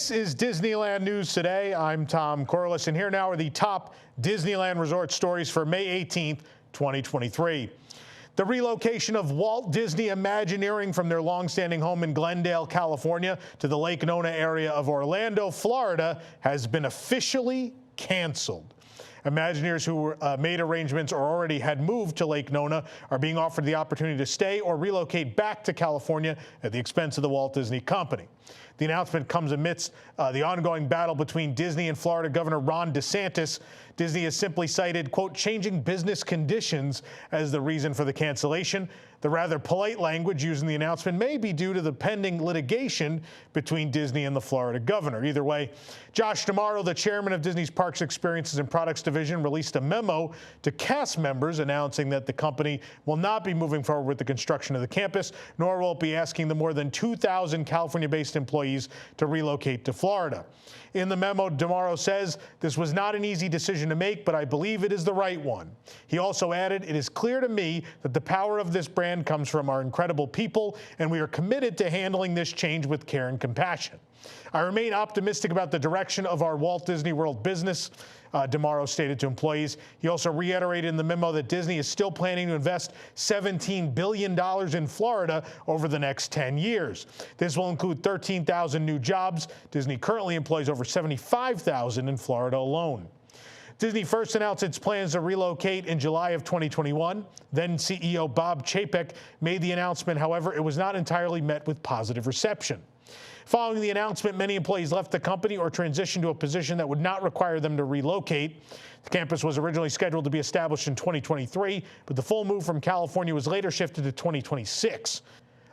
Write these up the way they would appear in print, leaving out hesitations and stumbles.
This is Disneyland News Today. I'm Tom Corliss, and here now are the top Disneyland resort stories for May 18th, 2023. The relocation of Walt Disney Imagineering from their longstanding home in Glendale, California, to the Lake Nona area of Orlando, Florida, has been officially canceled. Imagineers who made arrangements or already had moved to Lake Nona are being offered the opportunity to stay or relocate back to California at the expense of the Walt Disney Company. The announcement comes amidst the ongoing battle between Disney and Florida Governor Ron DeSantis. Disney has simply cited, quote, changing business conditions as the reason for the cancellation. The rather polite language used in the announcement may be due to the pending litigation between Disney and the Florida governor. Either way, Josh D'Amaro, the chairman of Disney's Parks, Experiences, and Products Division, released a memo to cast members announcing that the company will not be moving forward with the construction of the campus, nor will it be asking the more than 2,000 California-based employees to relocate to Florida. In the memo, D'Amaro says, this was not an easy decision to make, but I believe it is the right one. He also added, it is clear to me that the power of this brand comes from our incredible people, and we are committed to handling this change with care and compassion. I remain optimistic about the direction of our Walt Disney World business, D'Amaro stated to employees. He also reiterated in the memo that Disney is still planning to invest $17 billion in Florida over the next 10 years. This will include 13,000 new jobs. Disney currently employs over 75,000 in Florida alone. Disney first announced its plans to relocate in July of 2021. Then CEO Bob Chapek made the announcement. However, it was not entirely met with positive reception. Following the announcement, many employees left the company or transitioned to a position that would not require them to relocate. The campus was originally scheduled to be established in 2023, but the full move from California was later shifted to 2026.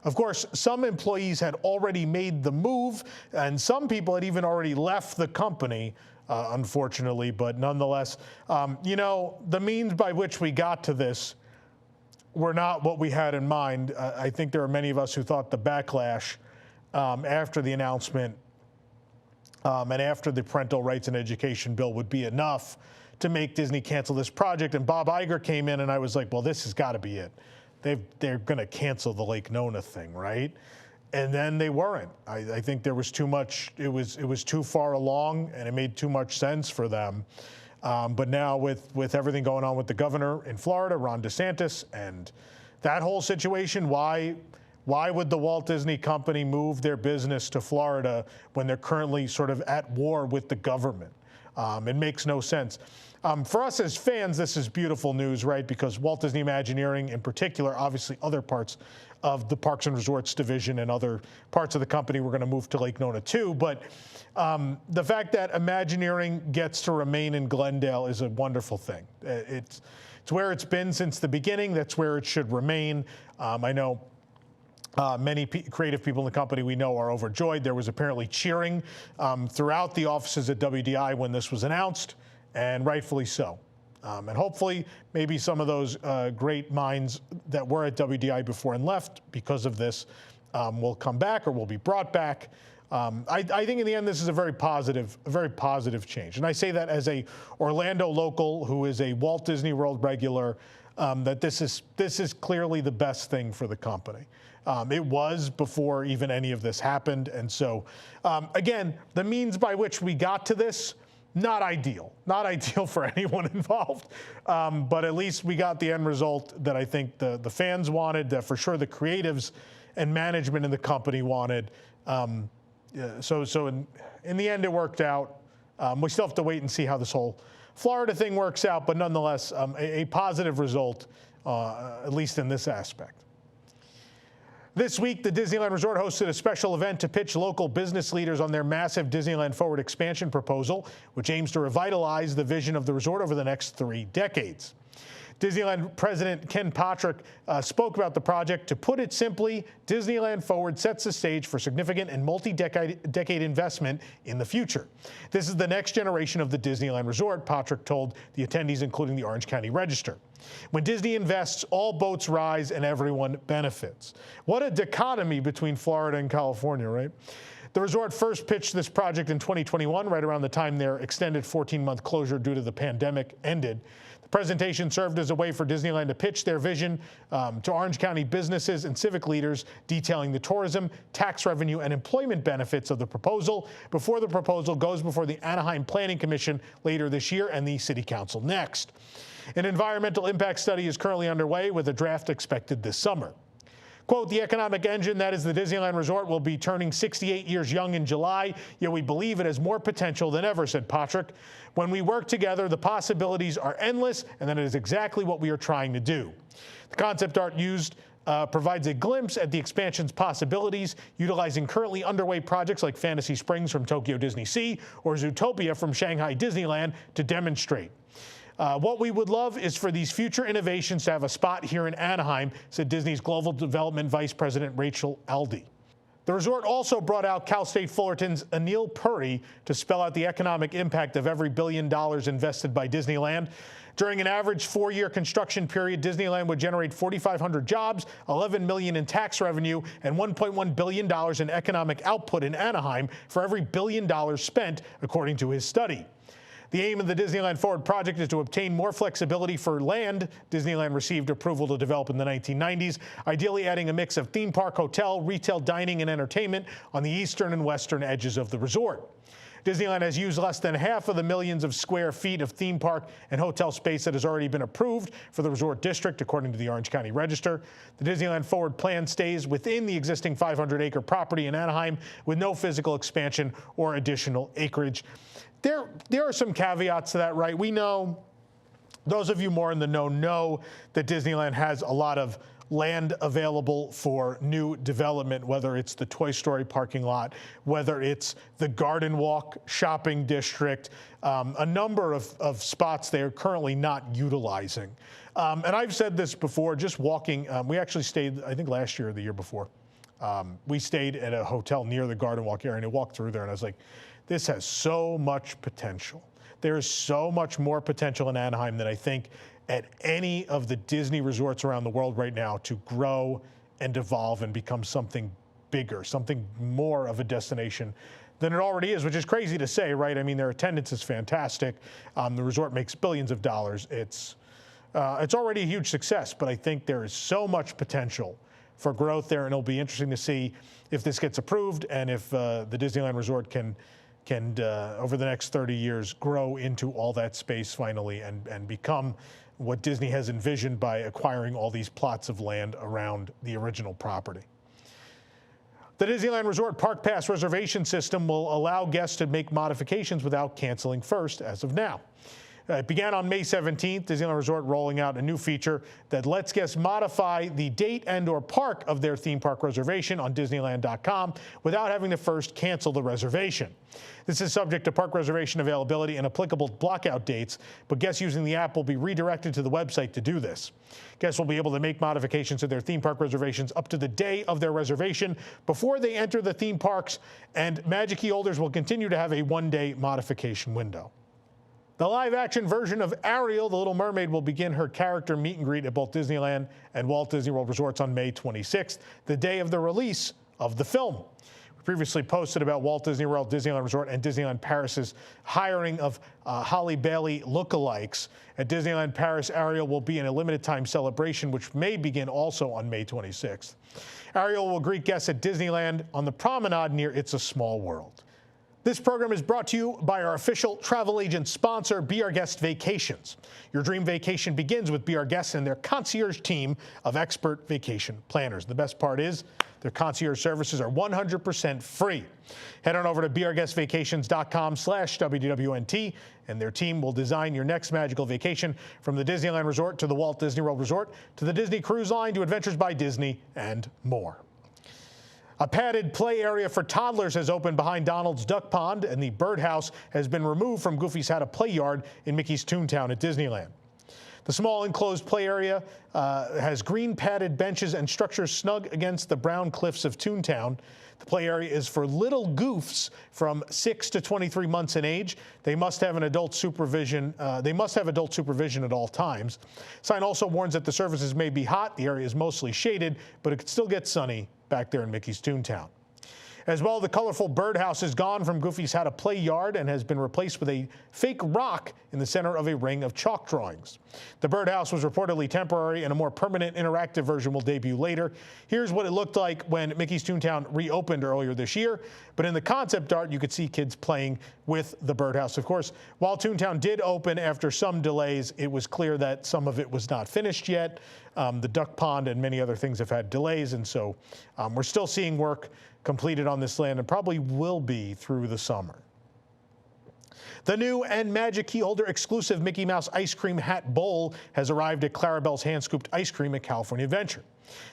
Of course, some employees had already made the move, and some people had even already left the company, unfortunately, but nonetheless, you know, the means by which we got to this were not what we had in mind. I think there are many of us who thought the backlash after the announcement and after the parental rights and education bill would be enough to make Disney cancel this project. And Bob Iger came in, and I was like, well, this has got to be it. They're going to cancel the Lake Nona thing, right? And then they weren't. I think there was too much. It was too far along, and it made too much sense for them. But now with everything going on with the governor in Florida, Ron DeSantis, and that whole situation, why would the Walt Disney Company move their business to Florida when they're currently sort of at war with the government? It makes no sense. For us as fans, this is beautiful news, right? Because Walt Disney Imagineering in particular, obviously other parts of the Parks and Resorts division and other parts of the company were going to move to Lake Nona too. But the fact that Imagineering gets to remain in Glendale is a wonderful thing. It's where it's been since the beginning. That's where it should remain. I know many creative people in the company we know are overjoyed. There was apparently cheering throughout the offices at WDI when this was announced, and rightfully so. And hopefully, maybe some of those great minds that were at WDI before and left because of this will come back or will be brought back. I think in the end, this is a very positive change. And I say that as a Orlando local who is a Walt Disney World regular, that this is clearly the best thing for the company. It was before even any of this happened. And so, again, the means by which we got to this, not ideal for anyone involved. But at least we got the end result that I think the fans wanted, that for sure the creatives and management in the company wanted. So in the end, it worked out. We still have to wait and see how this whole Florida thing works out, but nonetheless, a positive result, at least in this aspect. This week, the Disneyland Resort hosted a special event to pitch local business leaders on their massive Disneyland Forward expansion proposal, which aims to revitalize the vision of the resort over the next 3 decades. Disneyland President Ken Patrick spoke about the project. To put it simply, Disneyland Forward sets the stage for significant and multi-decade investment in the future. This is the next generation of the Disneyland Resort, Patrick told the attendees, including the Orange County Register. When Disney invests, all boats rise and everyone benefits. What a dichotomy between Florida and California, right? The resort first pitched this project in 2021, right around the time their extended 14-month closure due to the pandemic ended. The The presentation served as a way for Disneyland to pitch their vision to Orange County businesses and civic leaders, detailing the tourism, tax revenue, and employment benefits of the proposal before the proposal goes before the Anaheim Planning Commission later this year and the City Council next. An environmental impact study is currently underway with a draft expected this summer. Quote, the economic engine, that is the Disneyland Resort, will be turning 68 years young in July, yet we believe it has more potential than ever, said Patrick. When we work together, the possibilities are endless, and that is exactly what we are trying to do. The concept art used provides a glimpse at the expansion's possibilities, utilizing currently underway projects like Fantasy Springs from Tokyo Disney Sea or Zootopia from Shanghai Disneyland to demonstrate. What we would love is for these future innovations to have a spot here in Anaheim, said Disney's Global Development Vice President Rachel Aldi. The resort also brought out Cal State Fullerton's Anil Puri to spell out the economic impact of every $1 billion invested by Disneyland. During an average 4-year construction period, Disneyland would generate 4,500 jobs, $11 million in tax revenue, and $1.1 billion in economic output in Anaheim for every $1 billion spent, according to his study. The aim of the Disneyland Forward project is to obtain more flexibility for land Disneyland received approval to develop in the 1990s, ideally adding a mix of theme park, hotel, retail, dining, and entertainment on the eastern and western edges of the resort. Disneyland has used less than half of the millions of square feet of theme park and hotel space that has already been approved for the resort district, according to the Orange County Register. The Disneyland Forward plan stays within the existing 500-acre property in Anaheim with no physical expansion or additional acreage. There are some caveats to that, right? We know, those of you more in the know that Disneyland has a lot of land available for new development, whether it's the Toy Story parking lot, whether it's the Garden Walk shopping district, a number of spots they're currently not utilizing. And I've said this before, just walking, we actually stayed, I think last year or the year before, we stayed at a hotel near the Garden Walk area, and I walked through there and I was like, this has so much potential. There is so much more potential in Anaheim than I think at any of the Disney resorts around the world right now to grow and evolve and become something bigger, something more of a destination than it already is, which is crazy to say, right? I mean, their attendance is fantastic. The resort makes billions of dollars. It's already a huge success, but I think there is so much potential for growth there, and it'll be interesting to see if this gets approved and if the Disneyland Resort can over the next 30 years grow into all that space finally and become what Disney has envisioned by acquiring all these plots of land around the original property. The Disneyland Resort Park Pass reservation system will allow guests to make modifications without canceling first as of now. It began on May 17th, Disneyland Resort rolling out a new feature that lets guests modify the date and/or park of their theme park reservation on Disneyland.com without having to first cancel the reservation. This is subject to park reservation availability and applicable blockout dates, but guests using the app will be redirected to the website to do this. Guests will be able to make modifications to their theme park reservations up to the day of their reservation before they enter the theme parks, and Magic Key holders will continue to have a one-day modification window. The live-action version of Ariel, the Little Mermaid, will begin her character meet and greet at both Disneyland and Walt Disney World Resorts on May 26th, the day of the release of the film. We previously posted about Walt Disney World, Disneyland Resort, and Disneyland Paris's hiring of Holly Bailey lookalikes. At Disneyland Paris, Ariel will be in a limited-time celebration, which may begin also on May 26th. Ariel will greet guests at Disneyland on the promenade near It's a Small World. This program is brought to you by our official travel agent sponsor, Be Our Guest Vacations. Your dream vacation begins with Be Our Guests and their concierge team of expert vacation planners. The best part is their concierge services are 100% free. Head on over to beourguestvacations.com/WDWNT, and their team will design your next magical vacation, from the Disneyland Resort to the Walt Disney World Resort to the Disney Cruise Line to Adventures by Disney and more. A padded play area for toddlers has opened behind Donald's Duck Pond, and the Birdhouse has been removed from Goofy's How to Play yard in Mickey's Toontown at Disneyland. The small enclosed play area has green padded benches and structures snug against the brown cliffs of Toontown. The play area is for little Goofs from 6 to 23 months in age. They must have adult supervision at all times. Sign also warns that the surfaces may be hot. The area is mostly shaded, but it could still get sunny back there in Mickey's Toontown. As well, the colorful birdhouse is gone from Goofy's How to Play yard and has been replaced with a fake rock in the center of a ring of chalk drawings. The birdhouse was reportedly temporary, and a more permanent interactive version will debut later. Here's what it looked like when Mickey's Toontown reopened earlier this year. But in the concept art, you could see kids playing with the birdhouse. Of course, while Toontown did open after some delays, it was clear that some of it was not finished yet. The duck pond and many other things have had delays, and so we're still seeing work completed on this land and probably will be through the summer. The new and Magic Keyholder exclusive Mickey Mouse Ice Cream Hat Bowl has arrived at Clarabelle's Hand-Scooped Ice Cream at California Adventure.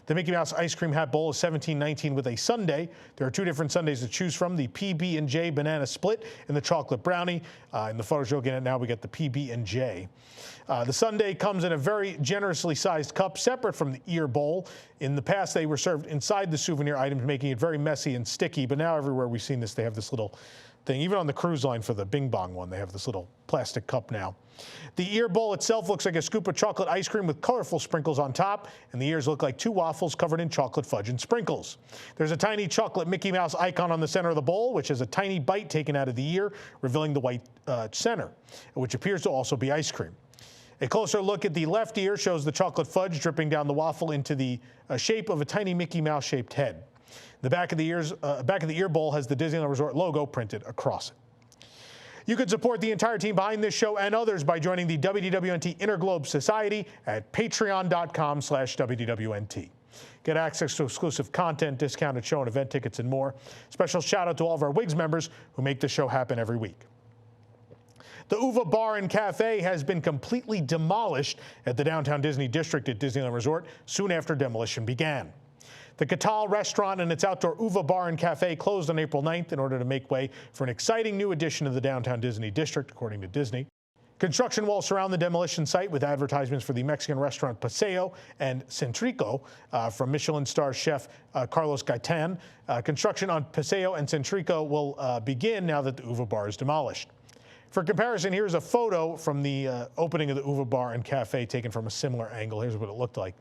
The Mickey Mouse Ice Cream Hat Bowl is $17.19 with a sundae. There are two different sundaes to choose from, the PB&J Banana Split and the Chocolate Brownie. In the photos you're looking at now, we get the PB&J. The sundae comes in a very generously sized cup, separate from the ear bowl. In the past, they were served inside the souvenir items, making it very messy and sticky, but now everywhere we've seen this, they have this little thing. Even on the cruise line for the Bing Bong one, they have this little plastic cup now. The ear bowl itself looks like a scoop of chocolate ice cream with colorful sprinkles on top, and the ears look like two waffles covered in chocolate fudge and sprinkles. There's a tiny chocolate Mickey Mouse icon on the center of the bowl, which is a tiny bite taken out of the ear, revealing the white center, which appears to also be ice cream. A closer look at the left ear shows the chocolate fudge dripping down the waffle into the shape of a tiny Mickey Mouse-shaped head. The back of the ear bowl has the Disneyland Resort logo printed across it. You can support the entire team behind this show and others by joining the WDWNT Interglobe Society at patreon.com/WDWNT. Get access to exclusive content, discounted show and event tickets, and more. Special shout out to all of our WIGS members who make the show happen every week. The Uva Bar and Café has been completely demolished at the downtown Disney district at Disneyland Resort soon after demolition began. The Catal restaurant and its outdoor Uva Bar and Cafe closed on April 9th in order to make way for an exciting new addition to the downtown Disney district, according to Disney. Construction will surround the demolition site with advertisements for the Mexican restaurant Paseo and Centrico from Michelin star chef Carlos Gaitan. Construction on Paseo and Centrico will begin now that the Uva Bar is demolished. For comparison, here's a photo from the opening of the Uva Bar and Cafe taken from a similar angle. Here's what it looked like.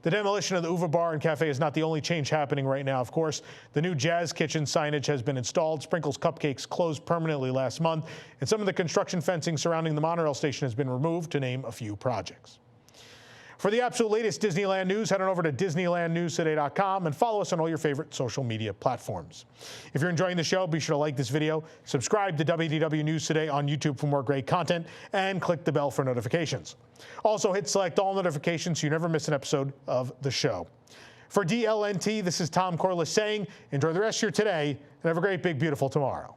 The demolition of the Uva Bar and Cafe is not the only change happening right now. Of course, the new Jazz Kitchen signage has been installed. Sprinkles Cupcakes closed permanently last month, and some of the construction fencing surrounding the monorail station has been removed, to name a few projects. For the absolute latest Disneyland news, head on over to DisneylandNewsToday.com and follow us on all your favorite social media platforms. If you're enjoying the show, be sure to like this video, subscribe to WDW News Today on YouTube for more great content, and click the bell for notifications. Also, hit select all notifications so you never miss an episode of the show. For DLNT, this is Tom Corliss saying, enjoy the rest of your today and have a great, big, beautiful tomorrow.